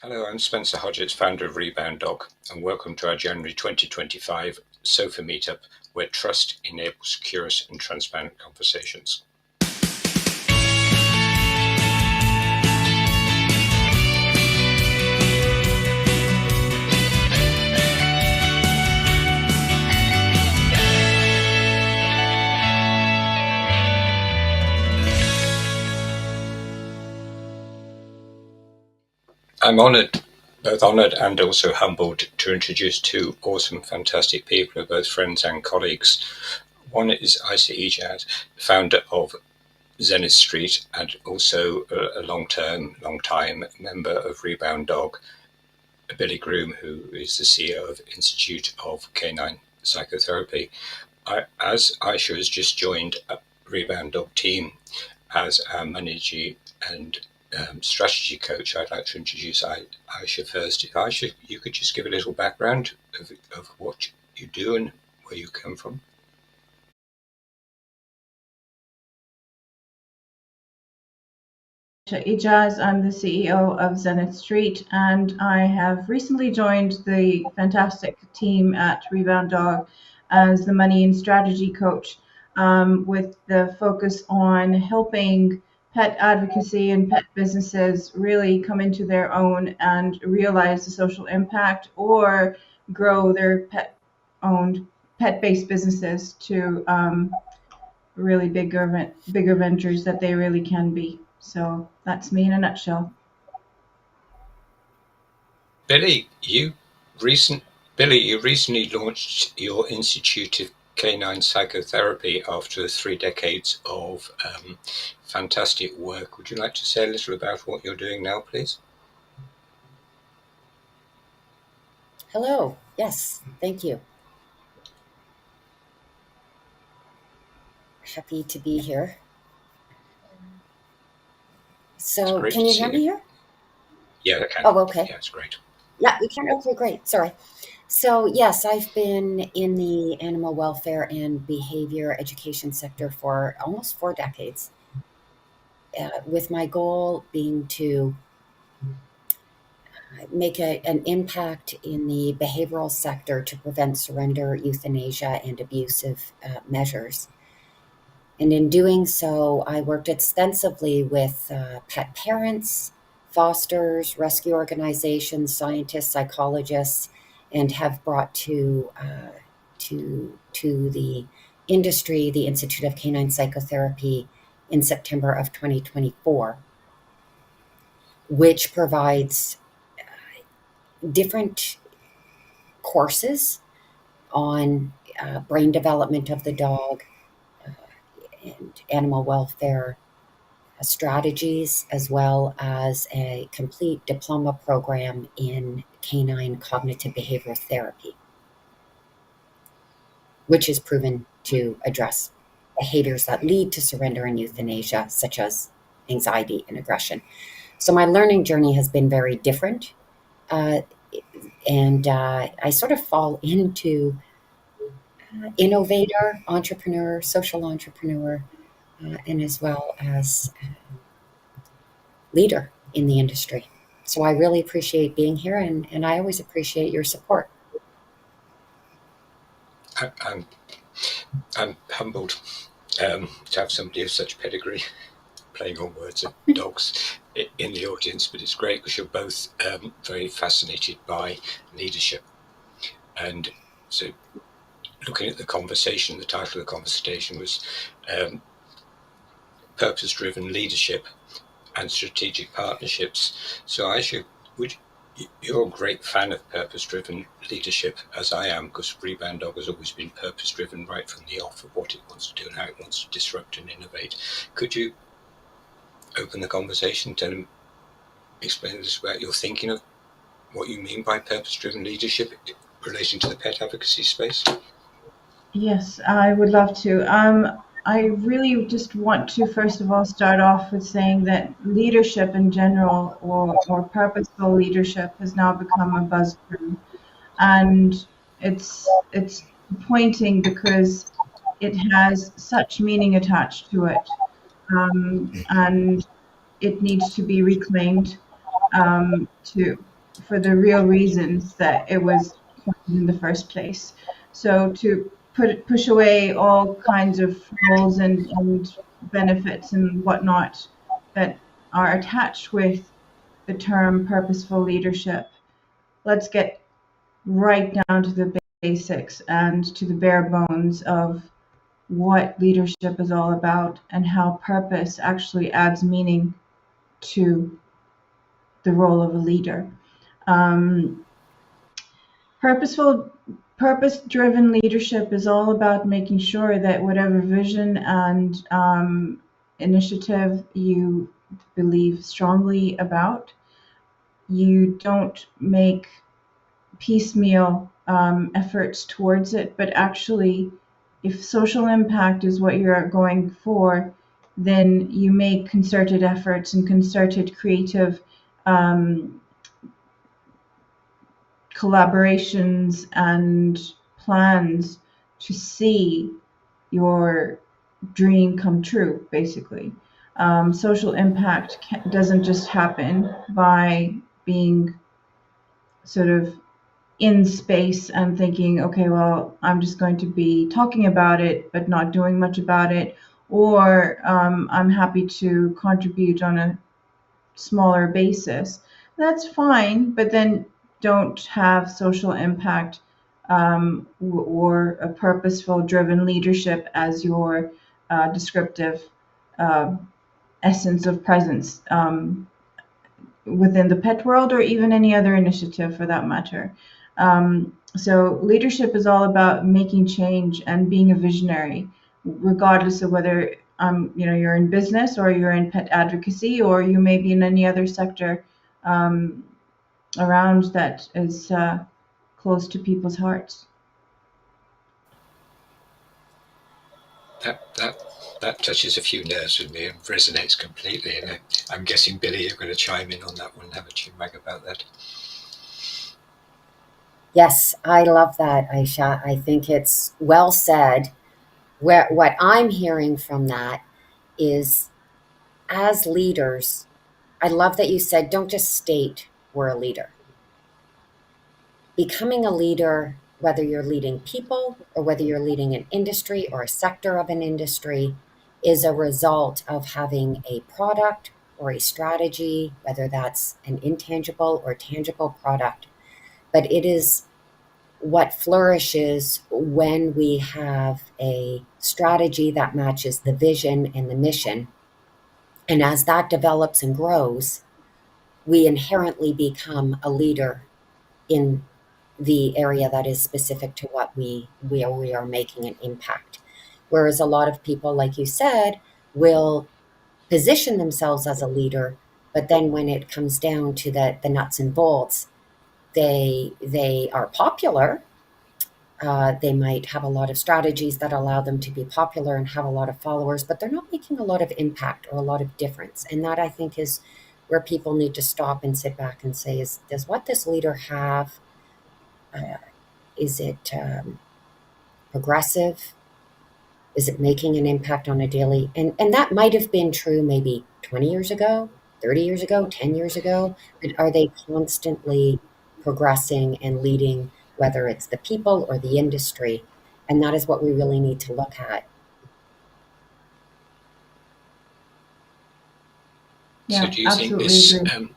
Hello, I'm Spencer Hodgetts, founder of Reboundog, and welcome to our January 2025 SOFA meetup, where trust enables curious and transparent conversations. I'm both honoured and also humbled to introduce two awesome, fantastic people who are both friends and colleagues. One is Isa Ijaz, founder of Zenith Street and also a long-time member of Reboundog, Billy Groom, who is the CEO of Institute of Canine Psychotherapy. As Aisha has just joined Reboundog team as our manager and strategy coach, I'd like to introduce Aisha first. If Aisha, you could just give a little background of what you do and where you come from. Ijaz, I'm the CEO of Zenith Street, and I have recently joined the fantastic team at Reboundog as the money and strategy coach, with the focus on helping pet advocacy and pet businesses really come into their own and realize the social impact or grow their pet-based businesses to really bigger ventures that they really can be. So that's me in a nutshell. Billy, you recently launched your Institute of Canine Psychotherapy after 3 decades of fantastic work. Would you like to say a little about what you're doing now, please? Hello. Yes, thank you. Happy to be here. So, can you hear me here? Yeah, I can. Oh, okay. Yeah, it's great. Yeah, you can. Okay, great. Sorry. So, yes, I've been in the animal welfare and behavior education sector for almost 4 decades, with my goal being to make an impact in the behavioral sector to prevent surrender, euthanasia, and abusive measures. And in doing so, I worked extensively with pet parents, fosters, rescue organizations, scientists, psychologists, and have brought to the industry the Institute of Canine Psychotherapy in September of 2024, which provides different courses on brain development of the dog and animal welfare strategies, as well as a complete diploma program in canine cognitive behavioral therapy, which is proven to address behaviors that lead to surrender and euthanasia, such as anxiety and aggression. So my learning journey has been very different, and I sort of fall into innovator, entrepreneur, social entrepreneur, and as well as leader in the industry. So I really appreciate being here, and I always appreciate your support. I'm humbled to have somebody of such pedigree playing on words of dogs in the audience, but it's great because you're both very fascinated by leadership. And so looking at the conversation, the title of the conversation was Purpose-Driven Leadership and Strategic Partnerships. So Aisha, you're a great fan of purpose-driven leadership, as I am, because Reboundog has always been purpose-driven right from the off of what it wants to do and how it wants to disrupt and innovate. Could you open the conversation, explain this about your thinking of what you mean by purpose-driven leadership relating to the pet advocacy space? Yes, I would love to. I really just want to first of all start off with saying that leadership in general, or purposeful leadership, has now become a buzzword, and it's pointing because it has such meaning attached to it, and it needs to be reclaimed, to for the real reasons that it was coined in the first place. So to push away all kinds of roles and benefits and whatnot that are attached with the term purposeful leadership, let's get right down to the basics and to the bare bones of what leadership is all about and how purpose actually adds meaning to the role of a leader. Um, purposeful, purpose-driven leadership is all about making sure that whatever vision and initiative you believe strongly about, you don't make piecemeal efforts towards it, but actually, if social impact is what you're going for, then you make concerted efforts and concerted creative um, collaborations and plans to see your dream come true, basically. Social impact doesn't just happen by being sort of in space and thinking, okay, well, I'm just going to be talking about it, but not doing much about it. Or I'm happy to contribute on a smaller basis. That's fine, but then don't have social impact or a purposeful driven leadership as your descriptive uh, essence of presence within the pet world or even any other initiative for that matter. So leadership is all about making change and being a visionary, regardless of whether you're in business or you're in pet advocacy or you may be in any other sector um, around that is close to people's hearts. That touches a few nerves with me and resonates completely. And I'm guessing, Billy, you're going to chime in on that one and have a chin-wag about that. Yes, I love that, Aisha. I think it's well said. What I'm hearing from that is, as leaders, I love that you said, don't just state we're a leader. Becoming a leader, whether you're leading people or whether you're leading an industry or a sector of an industry, is a result of having a product or a strategy, whether that's an intangible or tangible product. But it is what flourishes when we have a strategy that matches the vision and the mission. And as that develops and grows, we inherently become a leader in the area that is specific to what we are making an impact. Whereas a lot of people, like you said, will position themselves as a leader, but then when it comes down to the nuts and bolts, they are popular. They might have a lot of strategies that allow them to be popular and have a lot of followers, but they're not making a lot of impact or a lot of difference. And that, I think, is where people need to stop and sit back and say, does what this leader have, is it progressive? Is it making an impact on a daily? And that might have been true maybe 20 years ago, 30 years ago, 10 years ago. But are they constantly progressing and leading, whether it's the people or the industry? And that is what we really need to look at. Yeah, so do you think absolutely this agree.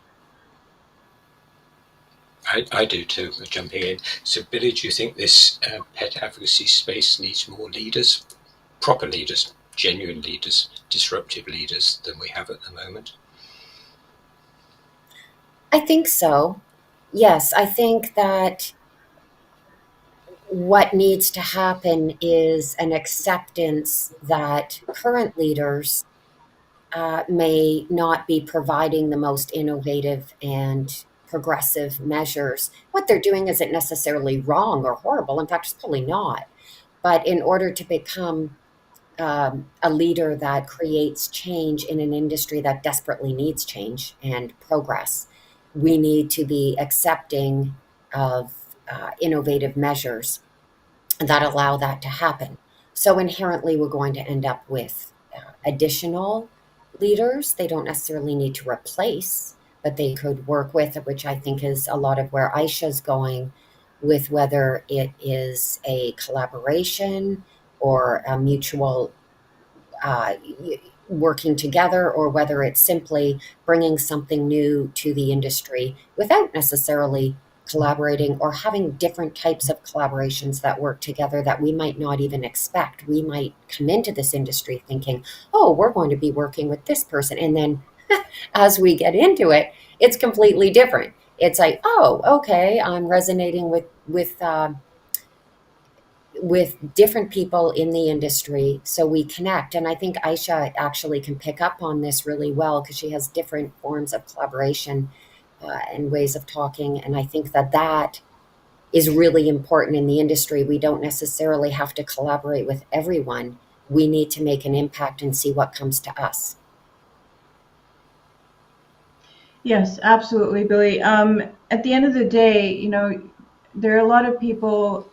I do too, jumping in. So, Billy, do you think this pet advocacy space needs more leaders, proper leaders, genuine leaders, disruptive leaders than we have at the moment? I think so. Yes, I think that what needs to happen is an acceptance that current leaders may not be providing the most innovative and progressive measures. What they're doing isn't necessarily wrong or horrible. In fact, it's probably not. But in order to become a leader that creates change in an industry that desperately needs change and progress, we need to be accepting of innovative measures that allow that to happen. So inherently, we're going to end up with additional leaders. They don't necessarily need to replace but they could work with, which I think is a lot of where Aisha's going, with whether it is a collaboration or a mutual uh, working together, or whether it's simply bringing something new to the industry without necessarily collaborating, or having different types of collaborations that work together that we might not even expect. We might come into this industry thinking, oh, we're going to be working with this person. And then as we get into it, it's completely different. It's like, oh, okay, I'm resonating with different people in the industry, so we connect. And I think Aisha actually can pick up on this really well, because she has different forms of collaboration and ways of talking. And I think that that is really important in the industry. We don't necessarily have to collaborate with everyone. We need to make an impact and see what comes to us. Yes, absolutely, Billy. At the end of the day, there are a lot of people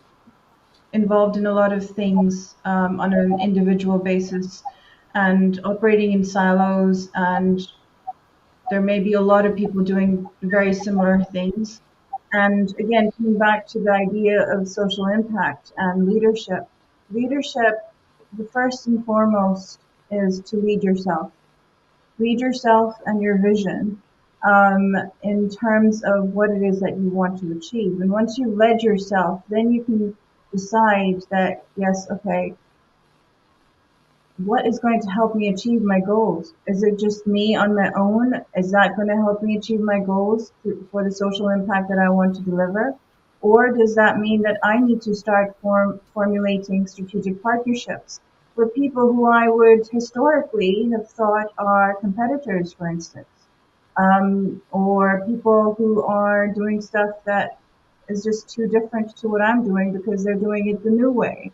involved in a lot of things on an individual basis and operating in silos, and there may be a lot of people doing very similar things. And again, coming back to the idea of social impact and leadership, the first and foremost is to lead yourself. Lead yourself and your vision in terms of what it is that you want to achieve. And once you've led yourself, then you can decide that, yes, okay, what is going to help me achieve my goals? Is it just me on my own? Is that going to help me achieve my goals for the social impact that I want to deliver? Or does that mean that I need to start formulating strategic partnerships with people who I would historically have thought are competitors, for instance, or people who are doing stuff that is just too different to what I'm doing because they're doing it the new way.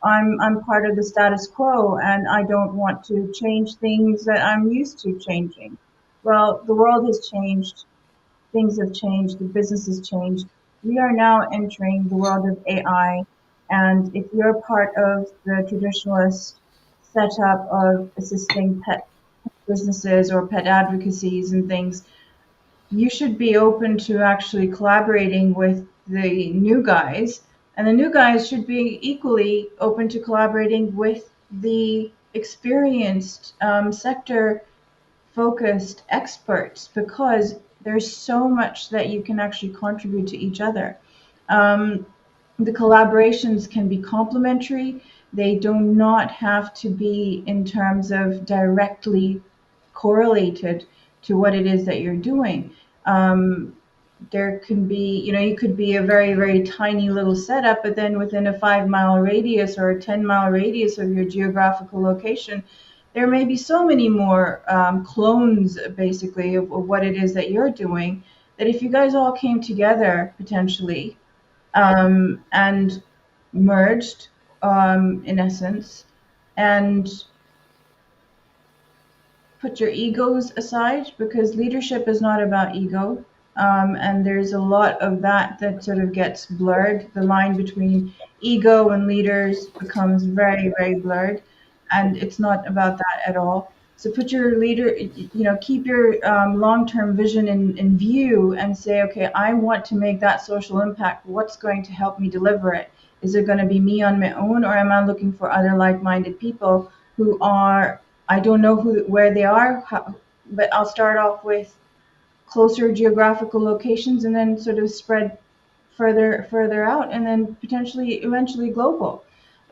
I'm part of the status quo and I don't want to change things that I'm used to changing. Well, the world has changed, things have changed, the business has changed. We are now entering the world of AI, and if you're part of the traditionalist setup of assisting pet businesses or pet advocacies and things, you should be open to actually collaborating with the new guys, and the new guys should be equally open to collaborating with the experienced sector focused experts, because there's so much that you can actually contribute to each other. Um, the collaborations can be complementary. They do not have to be in terms of directly correlated to what it is that you're doing. Um, there can be, you could be a very, very tiny little setup, but then within a 5 mile radius or a 10 mile radius of your geographical location, there may be so many more clones, basically, of what it is that you're doing, that if you guys all came together potentially and merged, in essence, and put your egos aside, because leadership is not about ego. And there's a lot of that sort of gets blurred. The line between ego and leaders becomes very, very blurred, and it's not about that at all. So put your leader, keep your long-term vision in view and say, okay, I want to make that social impact. What's going to help me deliver it? Is it going to be me on my own, or am I looking for other like-minded people who are, I don't know where they are, but I'll start off with closer geographical locations and then sort of spread further out, and then potentially eventually global.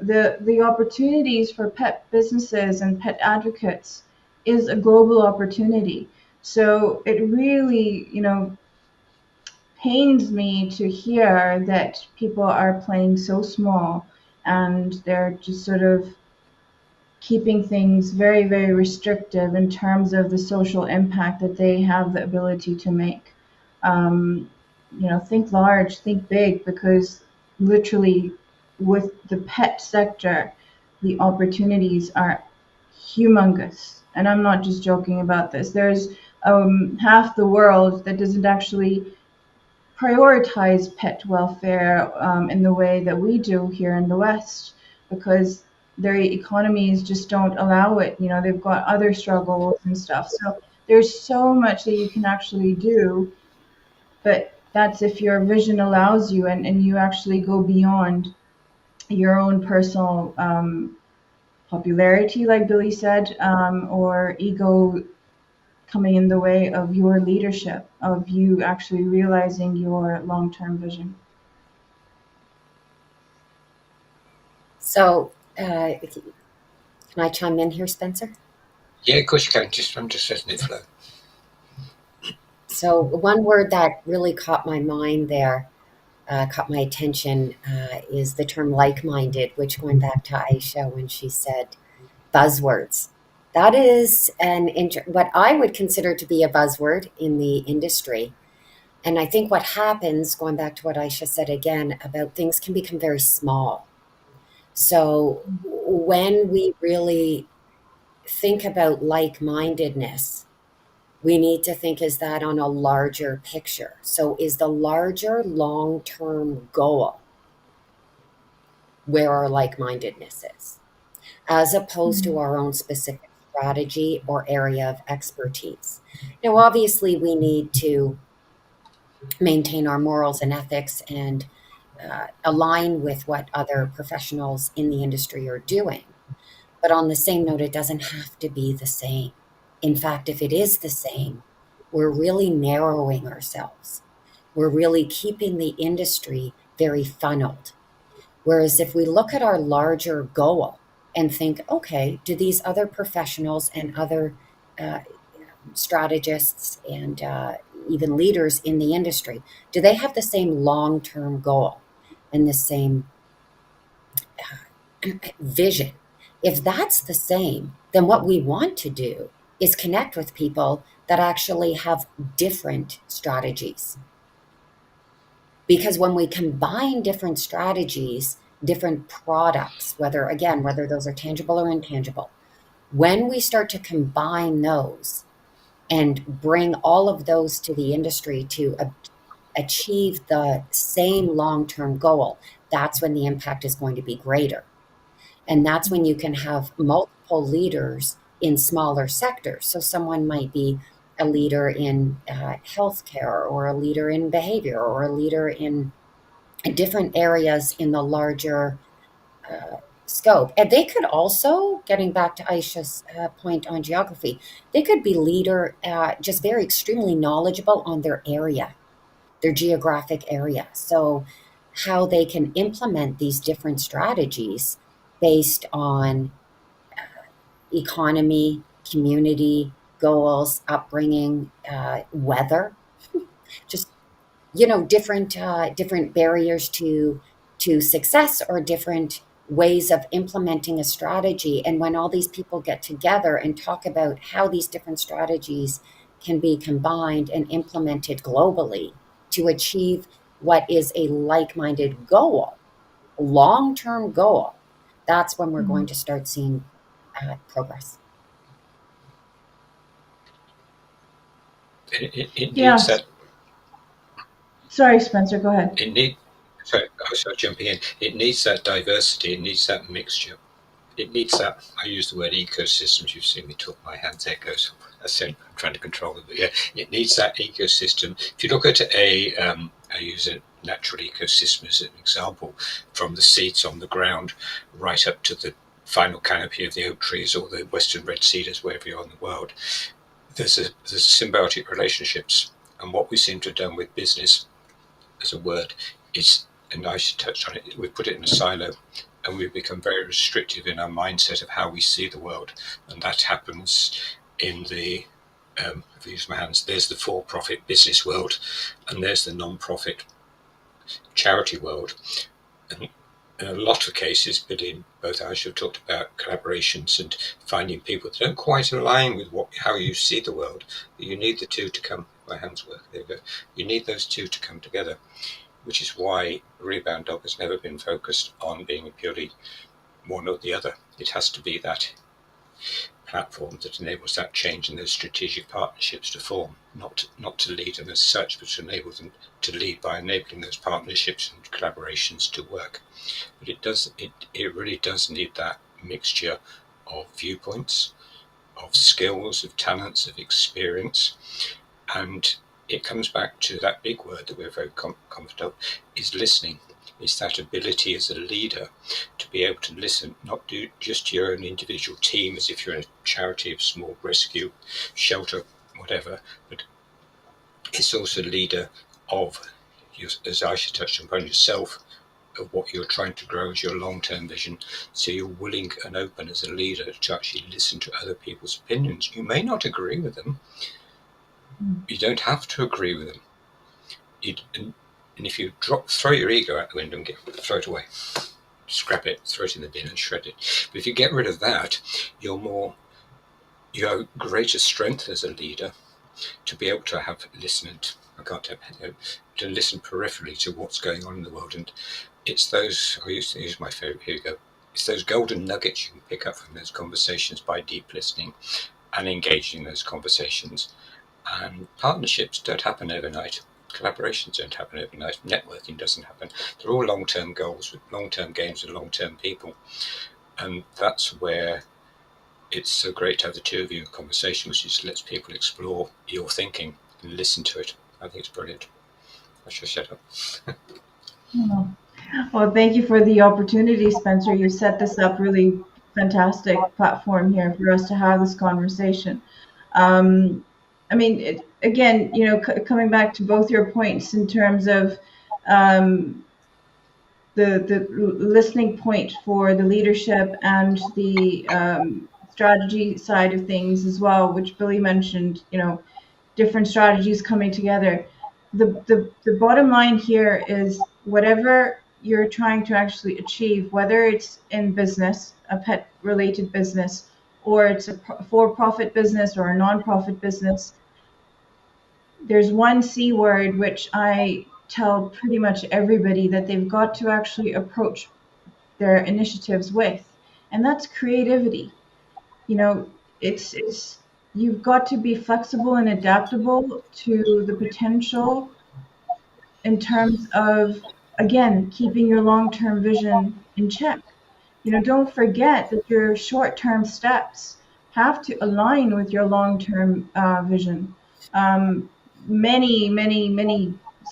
The opportunities for pet businesses and pet advocates is a global opportunity. So it really, pains me to hear that people are playing so small and they're just sort of keeping things very, very restrictive in terms of the social impact that they have the ability to make. Um, think large, think big, because literally with the pet sector, the opportunities are humongous. And I'm not just joking about this. There's half the world that doesn't actually prioritize pet welfare in the way that we do here in the West, because their economies just don't allow it. They've got other struggles and stuff. So there's so much that you can actually do, but that's if your vision allows you, and you actually go beyond your own personal popularity, like Billy said, or ego coming in the way of your leadership, of you actually realizing your long-term vision. So, can I chime in here, Spencer? Yeah, of course you can. I'm just letting it flow. So, one word that really caught my mind there, caught my attention, is the term like minded, which going back to Aisha when she said buzzwords. That is what I would consider to be a buzzword in the industry. And I think what happens, going back to what Aisha said again, about things can become very small. So when we really think about like mindedness, we need to think, is that on a larger picture? So is the larger long term goal where our like mindedness is, as opposed to our own specific strategy or area of expertise? Now, obviously, we need to maintain our morals and ethics and align with what other professionals in the industry are doing. But on the same note, it doesn't have to be the same. In fact, if it is the same, we're really narrowing ourselves. We're really keeping the industry very funneled. Whereas if we look at our larger goal and think, okay, do these other professionals and other uh, strategists and even leaders in the industry, do they have the same long-term goal and the same vision? If that's the same, then what we want to do is connect with people that actually have different strategies. Because when we combine different strategies, different products, whether those are tangible or intangible, when we start to combine those and bring all of those to the industry to achieve the same long-term goal, that's when the impact is going to be greater. And that's when you can have multiple leaders in smaller sectors. So someone might be a leader in healthcare, or a leader in behavior, or a leader in different areas in the larger scope. And they could also, getting back to Aisha's point on geography, they could be leader, just very extremely knowledgeable on their area, their geographic area. So how they can implement these different strategies based on economy, community, goals, upbringing, weather, just different barriers to success, or different ways of implementing a strategy. And when all these people get together and talk about how these different strategies can be combined and implemented globally to achieve what is a like-minded goal, long-term goal, that's when we're going to start seeing progress. It needs Yes. that. Sorry, Spencer, go ahead. Sorry, I was jumping in. It needs that diversity. It needs that mixture. It needs that. I use the word ecosystems. You've seen me talk my hands echoes. I'm trying to control it, but yeah, it needs that ecosystem. If you look at I use a natural ecosystem as an example, from the seeds on the ground right up to the final canopy of the oak trees or the western red cedars, wherever you are in the world. There's symbiotic relationships, and what we seem to have done with business as a word is, and I should touch on it, we put it in a silo, and we've become very restrictive in our mindset of how we see the world. And that happens in the, if I use my hands, there's the for-profit business world, and there's the non-profit charity world. And in a lot of cases, but in both I should have talked about collaborations and finding people that don't quite align with how you see the world. But you need the two to come. My hands work. There you go. You need those two to come together, which is why Reboundog has never been focused on being purely one or the other. It has to be that platform that enables that change and those strategic partnerships to form, not to lead them as such, but to enable them to lead by enabling those partnerships and collaborations to work. But it really does need that mixture of viewpoints, of skills, of talents, of experience. And it comes back to that big word that we're very comfortable, is listening. It's that ability as a leader to be able to listen, not do just to your own individual team as if you're in a charity of small rescue, shelter, whatever, but it's also a leader of, as Aisha touched upon, yourself, of what you're trying to grow as your long-term vision. So you're willing and open as a leader to actually listen to other people's opinions. You may not agree with them. You don't have to agree with them. And if you throw your ego out the window and throw it away, scrap it, throw it in the bin and shred it. But if you get rid of that, you have greater strength as a leader to be able to have listened. To listen peripherally to what's going on in the world. And it's those, I used to use my favorite, here you go, it's those golden nuggets you can pick up from those conversations by deep listening and engaging in those conversations. And partnerships don't happen overnight. Collaborations don't happen overnight. Networking doesn't happen. They're all long-term goals with long-term games with long-term people. And that's where it's so great to have the two of you in conversation, which just lets people explore your thinking and listen to it. I think it's brilliant. I should shut up. Well, thank you for the opportunity, Spencer. You set this up really fantastic platform here for us to have this conversation. I mean, again, coming back to both your points in terms of the listening point for the leadership and the strategy side of things as well, which Billy mentioned, different strategies coming together. The bottom line here is whatever you're trying to actually achieve, whether it's in business, a pet related business, or it's a for-profit business or a non-profit business, there's one C word which I tell pretty much everybody that they've got to actually approach their initiatives with, and that's creativity. It's you've got to be flexible and adaptable to the potential in terms of, again, keeping your long-term vision in check. Don't forget that your short-term steps have to align with your long-term vision. Many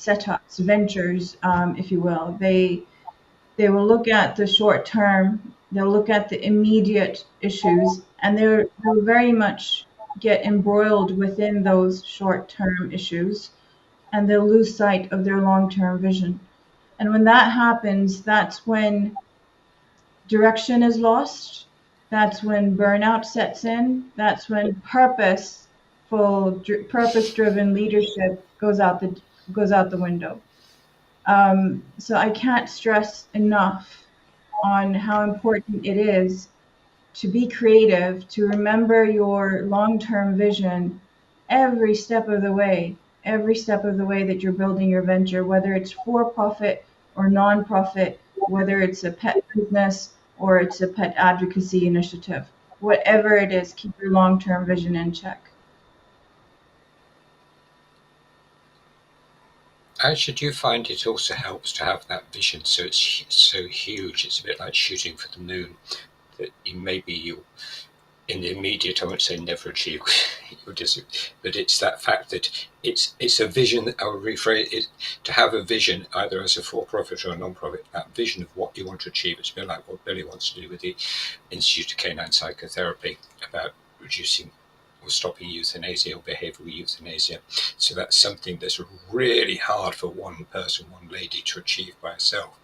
setups, ventures, if you will, they will look at the short term, they'll look at the immediate issues, and they'll very much get embroiled within those short term issues, and they'll lose sight of their long term vision. And when that happens, that's when direction is lost. That's when burnout sets in. That's when purpose-driven leadership goes out the window. So I can't stress enough on how important it is to be creative, to remember your long-term vision every step of the way that you're building your venture, whether it's for-profit or non-profit, whether it's a pet business or it's a pet advocacy initiative. Whatever it is, keep your long-term vision in check. Actually, do you find it also helps to have that vision so it's so huge, it's a bit like shooting for the moon, that maybe you, in the immediate, I won't say never achieve, but it's that fact that it's a vision, I would rephrase it, to have a vision, either as a for-profit or a non-profit, that vision of what you want to achieve. It's a bit like what Billy wants to do with the Institute of Canine Psychotherapy about reducing or stopping euthanasia or behavioural euthanasia. So that's something that's really hard for one person, one lady to achieve by herself.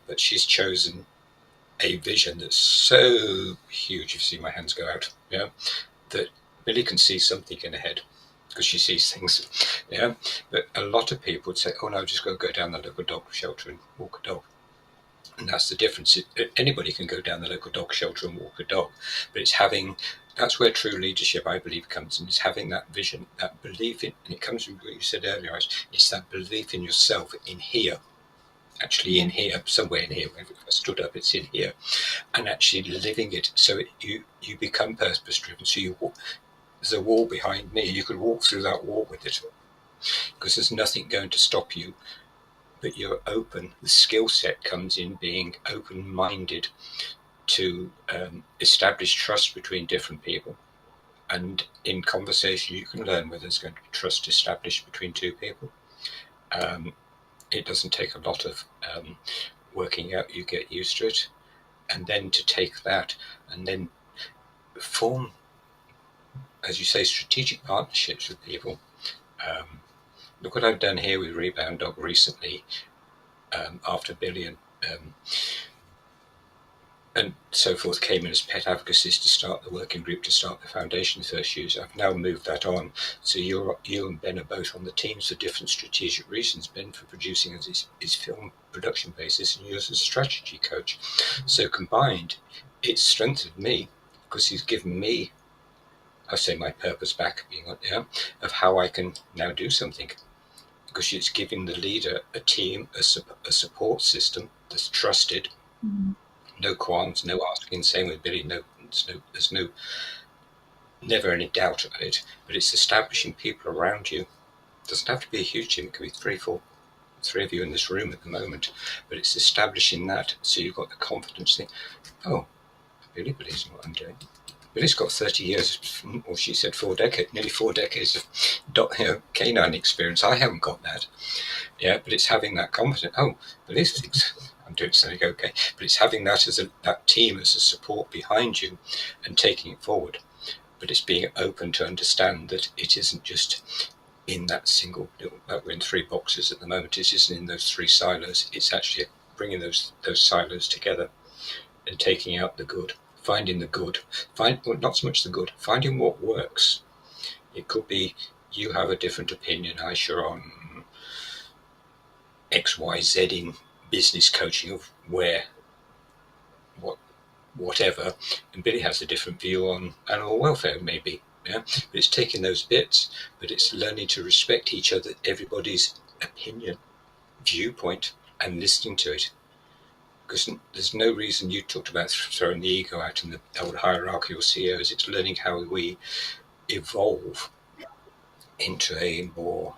But she's chosen a vision that's so huge, you see my hands go out, that Billy can see something in ahead because she sees things, But a lot of people would say, oh no, just go down the local dog shelter and walk a dog. And that's the difference. Anybody can go down the local dog shelter and walk a dog, but that's where true leadership, I believe, comes in, is having that vision, that belief in, and it comes from what you said earlier, it's that belief in yourself, in here, actually in here, somewhere in here, when I stood up, it's in here, and actually living it, so you become purpose driven. So there's a wall behind me, you could walk through that wall with it, because there's nothing going to stop you, but you're open. The skill set comes in being open-minded to establish trust between different people, And in conversation, you can learn whether there's going to be trust established between two people. It doesn't take a lot of working out. You get used to it. And then to take that and then form, as you say, strategic partnerships with people. Look what I've done here with Reboundog recently, after Billy and so forth came in as pet advocacies to start the working group, to start the foundation first use. I've now moved that on. So you and Ben are both on the teams for different strategic reasons. Ben for producing his film production basis, and you as a strategy coach. So combined, it's strengthened me because he's given me, I say, my purpose back, being of how I can now do something. Because it's giving the leader a team, a support system that's trusted. Mm-hmm. No qualms, no asking. Same with Billy. There's never any doubt about it. But it's establishing people around you. It doesn't have to be a huge team. It could be 3, 4, 3 of you in this room at the moment. But it's establishing that, so you've got the confidence to think, oh, Billy believes in what I'm doing. Billy's got 30 years, or she said nearly 4 decades of canine experience. I haven't got that. Yeah, but it's having that confidence. Oh, Billy thinks I'm doing something okay. But it's having that as that team as a support behind you and taking it forward. But it's being open to understand that it isn't just in that single little. We're in 3 boxes at the moment. It isn't in those 3 silos. It's actually bringing those silos together and taking out the good, finding the good. Not so much the good, finding what works. It could be you have a different opinion, Aisha, on XYZ in business coaching of whatever, and Billy has a different view on animal welfare, maybe. Yeah, but it's taking those bits, but it's learning to respect each other, everybody's opinion, viewpoint, and listening to it. Because there's no reason. You talked about throwing the ego out in the old hierarchical CEOs. It's learning how we evolve into a more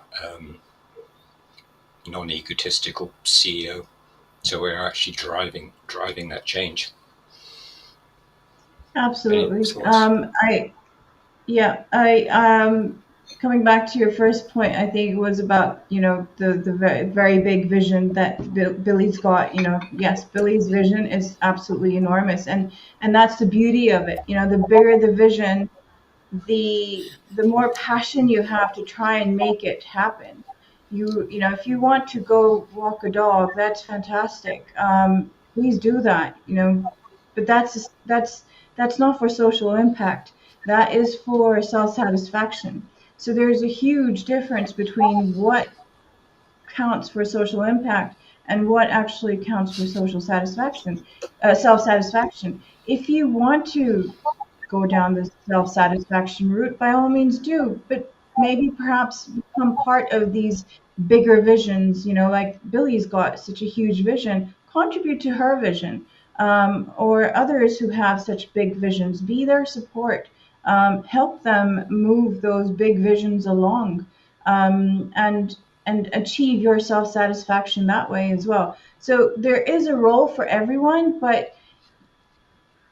non-egotistical CEO. So we're actually driving that change. Absolutely. Coming back to your first point, I think it was about, the very, very big vision that Billy's got. Yes, Billy's vision is absolutely enormous, and that's the beauty of it. The bigger the vision, the more passion you have to try and make it happen. If you want to go walk a dog, that's fantastic. Please do that. But that's not for social impact. That is for self-satisfaction. So there's a huge difference between what counts for social impact and what actually counts for social satisfaction, self-satisfaction. If you want to go down the self-satisfaction route, by all means do, but maybe perhaps become part of these bigger visions, like Billy's got such a huge vision, contribute to her vision, or others who have such big visions, be their support, help them move those big visions along, and achieve your self-satisfaction that way as well. So there is a role for everyone, but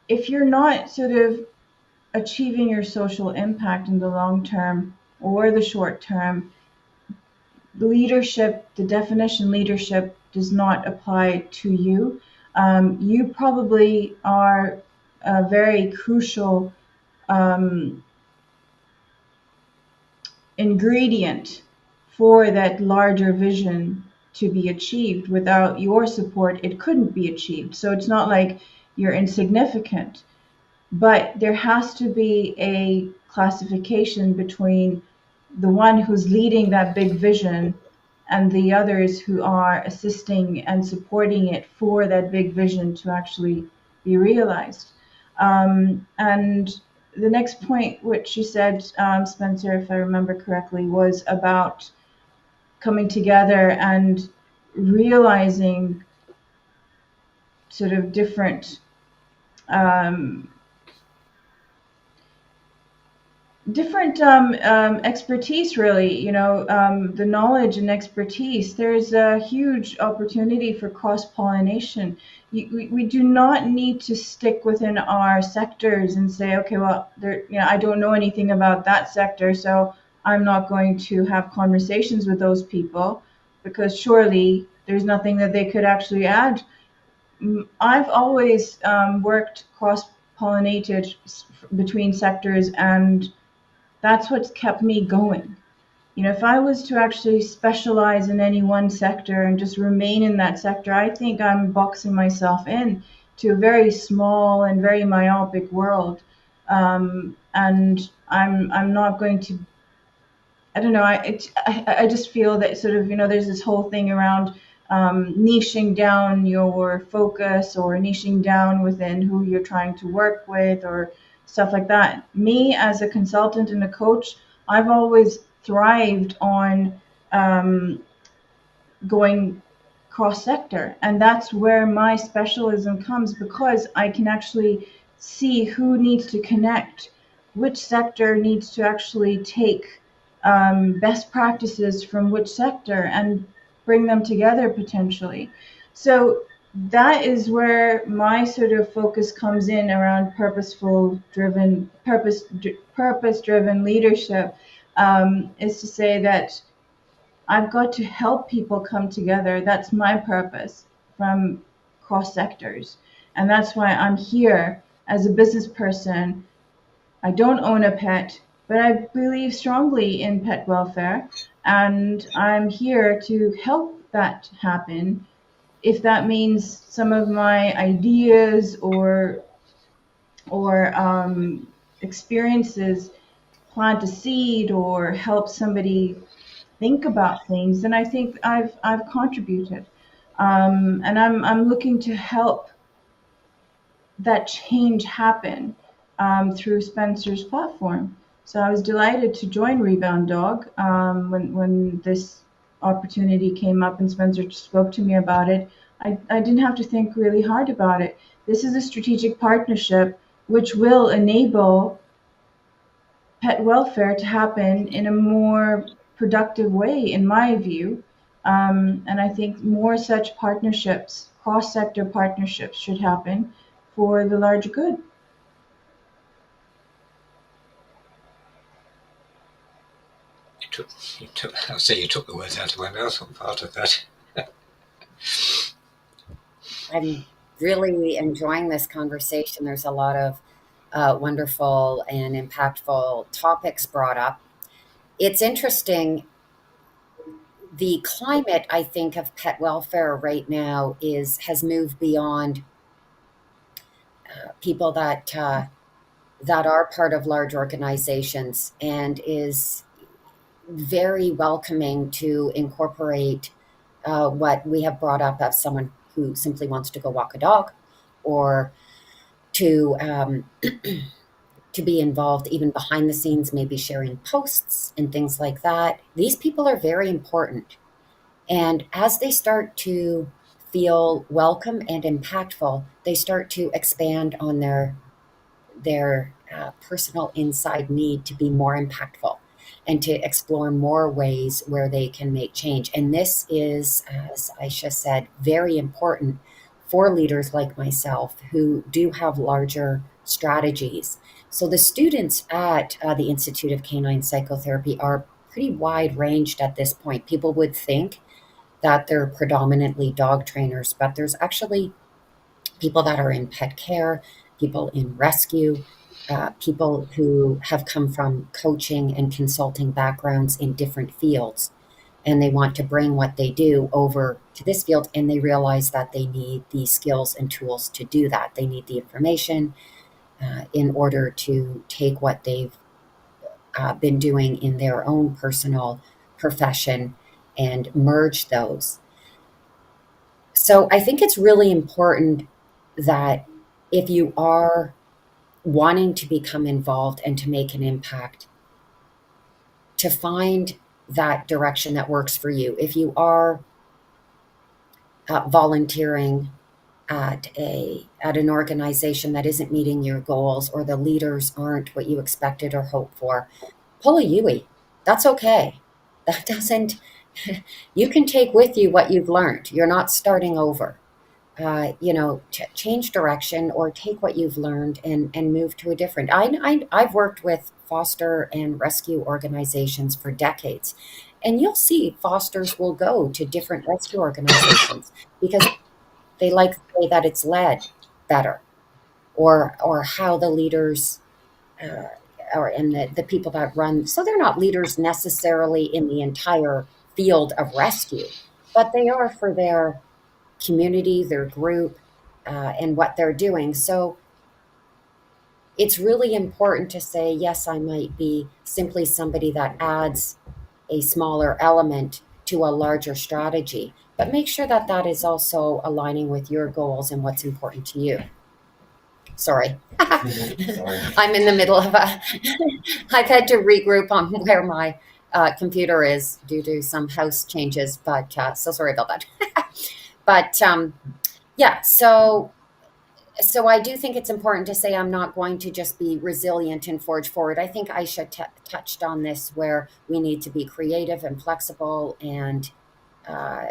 if you're not sort of achieving your social impact in the long term or the short term, the definition leadership does not apply to you. You probably are a very crucial ingredient for that larger vision to be achieved. Without your support, it couldn't be achieved. So it's not like you're insignificant. But there has to be a classification between the one who's leading that big vision and the others who are assisting and supporting it for that big vision to actually be realized. And the next point, which you said, Spencer, if I remember correctly, was about coming together and realizing sort of different um, different expertise, really. The knowledge and expertise. There's a huge opportunity for cross pollination. We do not need to stick within our sectors and say, okay, well, I don't know anything about that sector, so I'm not going to have conversations with those people, because surely there's nothing that they could actually add. I've always worked cross pollinated between sectors, and that's what's kept me going. If I was to actually specialize in any one sector and just remain in that sector, I think I'm boxing myself in to a very small and very myopic world. And I'm not going to. I don't know. I just feel that sort of, there's this whole thing around niching down your focus, or niching down within who you're trying to work with, or stuff like that. Me, as a consultant and a coach, I've always thrived on going cross sector. And that's where my specialism comes, because I can actually see who needs to connect, which sector needs to actually take best practices from which sector and bring them together potentially. So that is where my sort of focus comes in, around purpose driven leadership, is to say that I've got to help people come together. That's my purpose, from cross sectors. And that's why I'm here as a business person. I don't own a pet, but I believe strongly in pet welfare. And I'm here to help that happen. If that means some of my ideas or experiences plant a seed or help somebody think about things, then I think I've contributed, and I'm looking to help that change happen through Spencer's platform. So I was delighted to join Reboundog when this opportunity came up and Spencer spoke to me about it. I didn't have to think really hard about it. This is a strategic partnership which will enable pet welfare to happen in a more productive way, in my view. And I think more such partnerships, cross sector partnerships, should happen for the larger good. I'll say you took the words out of my mouth on part of that. I'm really enjoying this conversation. There's a lot of wonderful and impactful topics brought up. It's interesting. The climate, I think, of pet welfare right now has moved beyond people that are part of large organizations, and is very welcoming to incorporate what we have brought up as someone who simply wants to go walk a dog, or to to be involved even behind the scenes, maybe sharing posts and things like that. These people are very important. And as they start to feel welcome and impactful, they start to expand on their personal inside need to be more impactful and to explore more ways where they can make change. And this is, as Aisha said, very important for leaders like myself who do have larger strategies. So the students at the Institute of Canine Psychotherapy are pretty wide ranged at this point. People would think that they're predominantly dog trainers, but there's actually people that are in pet care, people in rescue, people who have come from coaching and consulting backgrounds in different fields. And they want to bring what they do over to this field, and they realize that they need the skills and tools to do that. They need the information in order to take what they've been doing in their own personal profession and merge those. So I think it's really important that if you are wanting to become involved and to make an impact, to find that direction that works for you. If you are volunteering at an organization that isn't meeting your goals, or the leaders aren't what you expected or hoped for, pull a Yui. That's okay. That doesn't, you can take with you what you've learned. You're not starting over. Change direction, or take what you've learned and move to a different. I've worked with foster and rescue organizations for decades, and you'll see fosters will go to different rescue organizations because they like the way that it's led better, or how the leaders uh, and the people that run. So they're not leaders necessarily in the entire field of rescue, but they are for their community, their group, and what they're doing. So it's really important to say, yes, I might be simply somebody that adds a smaller element to a larger strategy, but make sure that that is also aligning with your goals and what's important to you. Sorry. Sorry. I'm in the middle of I've had to regroup on where my computer is due to some house changes, but so sorry about that. But yeah, so I do think it's important to say I'm not going to just be resilient and forge forward. I think Aisha touched on this, where we need to be creative and flexible, and uh,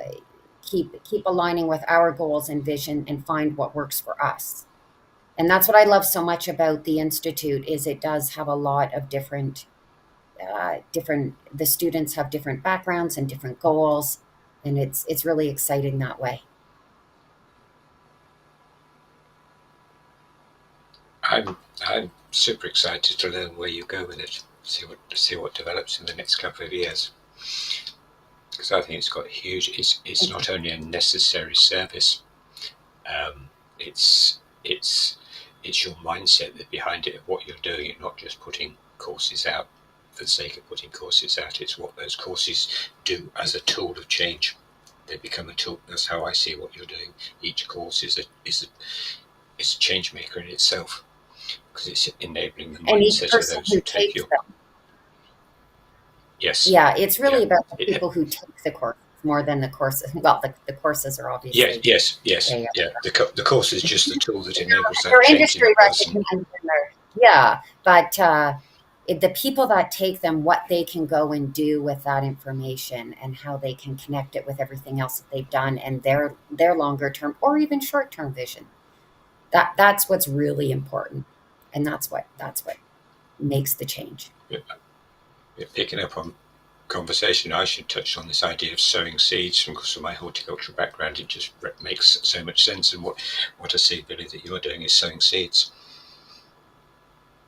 keep aligning with our goals and vision, and find what works for us. And that's what I love so much about the Institute, is it does have a lot of different, the students have different backgrounds and different goals, and it's really exciting that way. I'm super excited to learn where you go with it. See what develops in the next couple of years. Because I think it's got huge. It's not only a necessary service. It's your mindset behind it, of what you're doing. You're not just putting courses out for the sake of putting courses out. It's what those courses do as a tool of change. They become a tool. That's how I see what you're doing. Each course is a change maker in itself, because it's enabling the And each mindset of person those who who take takes your. them, Yes. yeah, it's really Yeah. about the people who take the course more than the courses. Well, the courses are Yes. obviously Yes. Yes. they Yeah. The course is just the tool that enables that they're change in industry a person. recognized, and yeah, but the people that take them, what they can go and do with that information, and how they can connect it with everything else that they've done, and their longer term or even short term vision. That's what's really important, and that's what makes the change. Yeah, picking up on conversation, I should touch on this idea of sowing seeds. Because of my horticultural background, it just makes so much sense. And what I see, Billy, that you're doing is sowing seeds.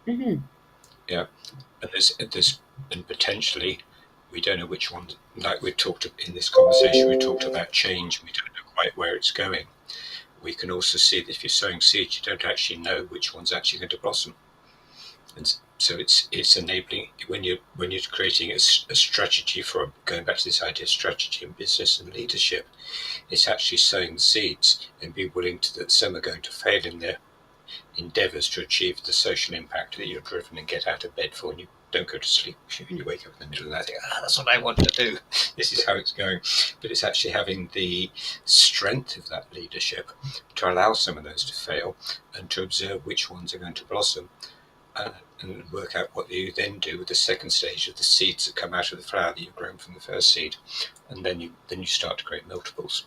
Mm-hmm. Yeah, and and potentially, we don't know which one. Like we talked in this conversation, we talked about change. We don't know quite where it's going. We can also see that if you're sowing seeds, you don't actually know which one's actually going to blossom. And so it's enabling when you're creating a strategy, for going back to this idea of strategy in business and leadership. It's actually sowing the seeds, and be willing to that some are going to fail in their endeavours to achieve the social impact that you're driven and get out of bed for, and you don't go to sleep. You wake up in the middle of the night and think, that's what I want to do. This is how it's going. But it's actually having the strength of that leadership to allow some of those to fail, and to observe which ones are going to blossom, and work out what you then do with the second stage of the seeds that come out of the flower that you've grown from the first seed. And then you start to create multiples.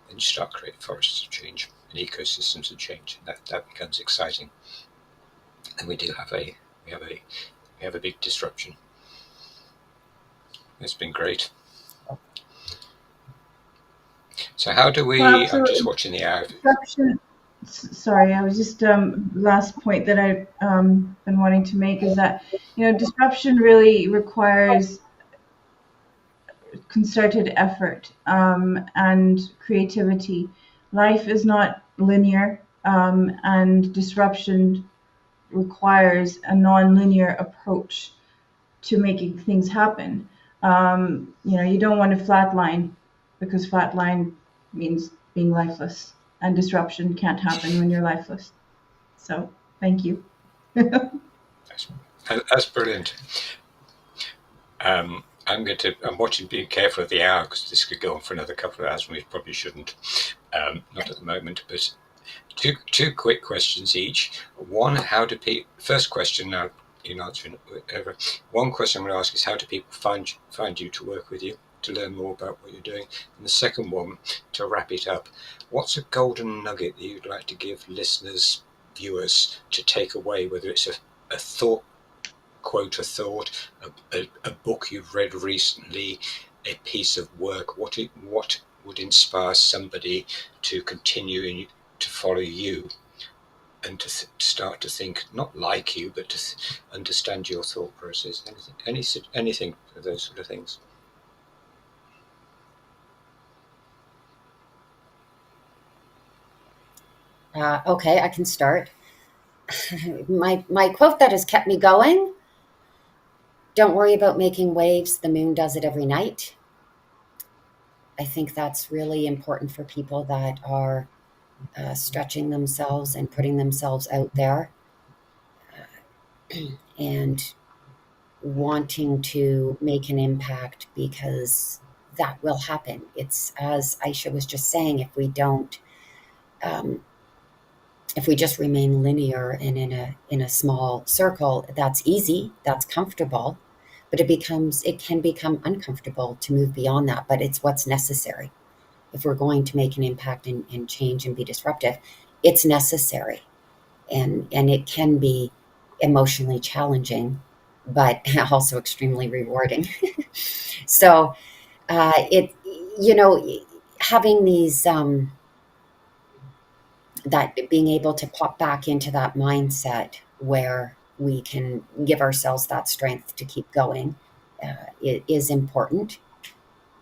Then you start to create forests of change and ecosystems of change. And that becomes exciting. And we have a big disruption. It's been great. So how do we? Well, I'm just watching the hour. disruption. Sorry, I was just last point that I've been wanting to make is that disruption really requires concerted effort and creativity. Life is not linear, and disruption requires a non-linear approach to making things happen. You don't want to flatline, because flatline means being lifeless, and disruption can't happen when you're lifeless. So, thank you. That's brilliant. I'm watching, being careful of the hour, because this could go on for another couple of hours, and we probably shouldn't. Not at the moment, but two quick questions each. One, how do people? First question, now you answer whatever. One question I'm going to ask is, how do people find you to work with you, to learn more about what you're doing? And the second one, to wrap it up, what's a golden nugget that you'd like to give listeners, viewers, to take away, whether it's a thought, quote a thought, a book you've read recently, a piece of work, what would inspire somebody to continue to follow you and to start to think, not like you, but to understand your thought process? Anything of those sort of things. Okay, I can start. My quote that has kept me going: don't worry about making waves, the moon does it every night. I think that's really important for people that are stretching themselves and putting themselves out there, and wanting to make an impact, because that will happen. It's, as Aisha was just saying, if we don't, if we just remain linear and in a small circle, that's easy, that's comfortable, but it can become uncomfortable to move beyond that. But it's what's necessary. If we're going to make an impact and change and be disruptive, it's necessary. And it can be emotionally challenging, but also extremely rewarding. So it, you know, having these, that being able to pop back into that mindset where we can give ourselves that strength to keep going is important.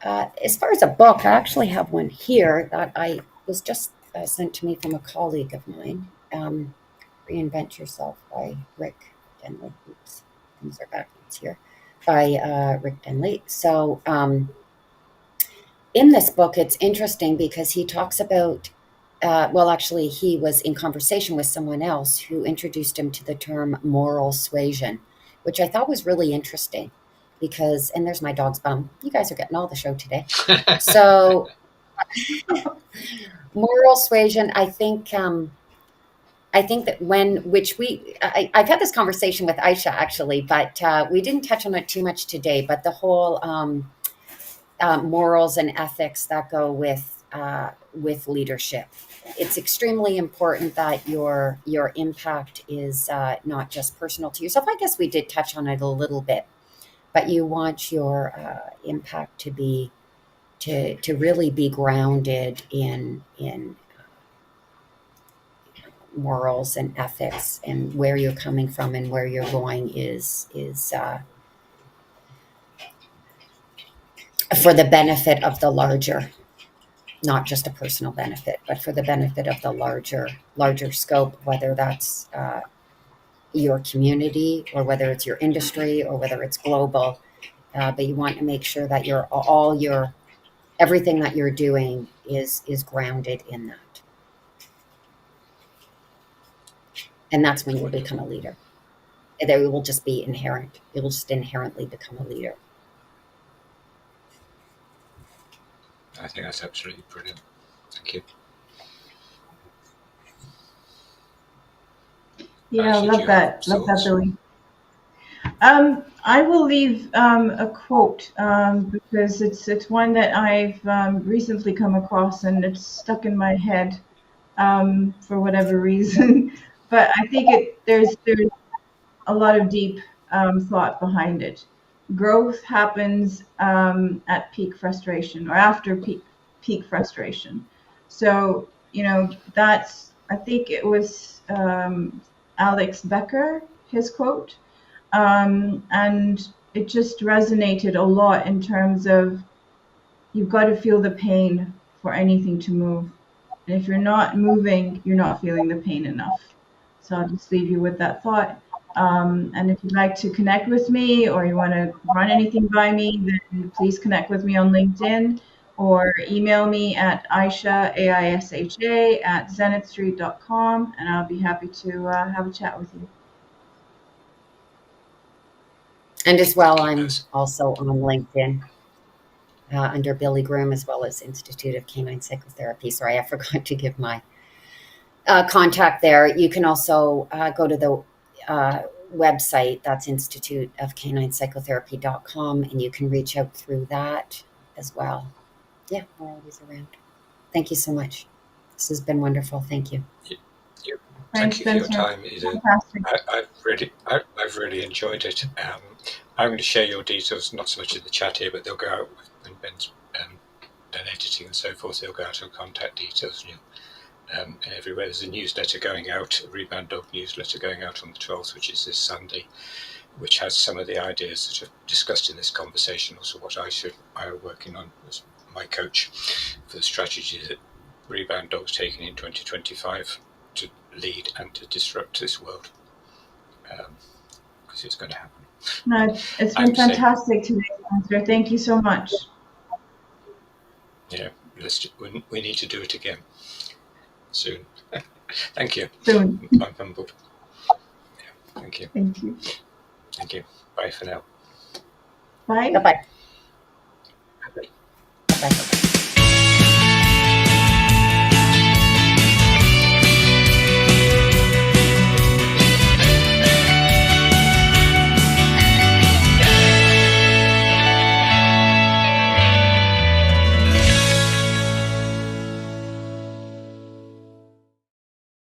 As far as a book, I actually have one here that I was just sent to me from a colleague of mine. Reinvent Yourself by Rick Denley. Oops, things are backwards here. By Rick Denley. So in this book, it's interesting because he talks about, well, actually, he was in conversation with someone else who introduced him to the term moral suasion, which I thought was really interesting because, and there's my dog's bum. You guys are getting all the show today. So moral suasion, I think that I've had this conversation with Aisha actually, but we didn't touch on it too much today, but the whole morals and ethics that go with leadership. It's extremely important that your impact is not just personal to yourself. I guess we did touch on it a little bit, but you want your impact to be to really be grounded in morals and ethics, and where you're coming from and where you're going is for the benefit of the larger, not just a personal benefit, but for the benefit of the larger scope, whether that's your community or whether it's your industry or whether it's global. But you want to make sure that everything that you're doing is grounded in that. And that's when you'll become a leader. It will just be inherent. It will just inherently become a leader. I think that's absolutely brilliant. Thank you. Yeah, I love that. Love that, Billy. I will leave a quote because it's one that I've recently come across and it's stuck in my head for whatever reason. But I think there's a lot of deep thought behind it. Growth happens at peak frustration or after peak frustration. So I think it was Alex Becker, his quote. And it just resonated a lot in terms of you've got to feel the pain for anything to move. And if you're not moving, you're not feeling the pain enough. So I'll just leave you with that thought. And if you'd like to connect with me or you want to run anything by me, then please connect with me on LinkedIn or email me at Aisha, AISHA, at zenithstreet.com, and I'll be happy to have a chat with you. And as well, I'm also on LinkedIn. under Billy Groom, as well as Institute of Canine Psychotherapy. Sorry, I forgot to give my contact there. You can also go to the website, that's instituteofcaninepsychotherapy.com, and you can reach out through that as well. Yeah, we're always around. Thank you so much. This has been wonderful. Thank you. Thank you for your Spencer. time. Fantastic. I've really enjoyed it. I'm going to share your details, not so much in the chat here, but they'll go out when Ben's done editing and so forth. They'll go out with contact details and everywhere. There's a newsletter going out, a Reboundog newsletter going out on the 12th, which is this Sunday, which has some of the ideas that are discussed in this conversation, also what I are working on as my coach for the strategy that Reboundog's taking in 2025 to lead and to disrupt this world, because it's going to happen. No, it's been fantastic today, Spencer. Thank you so much. Yeah, we need to do it again soon. Thank you. Soon. I'm humbled. Yeah, thank you. Thank you. Thank you. Bye for now. Bye. Bye-bye. Bye-bye.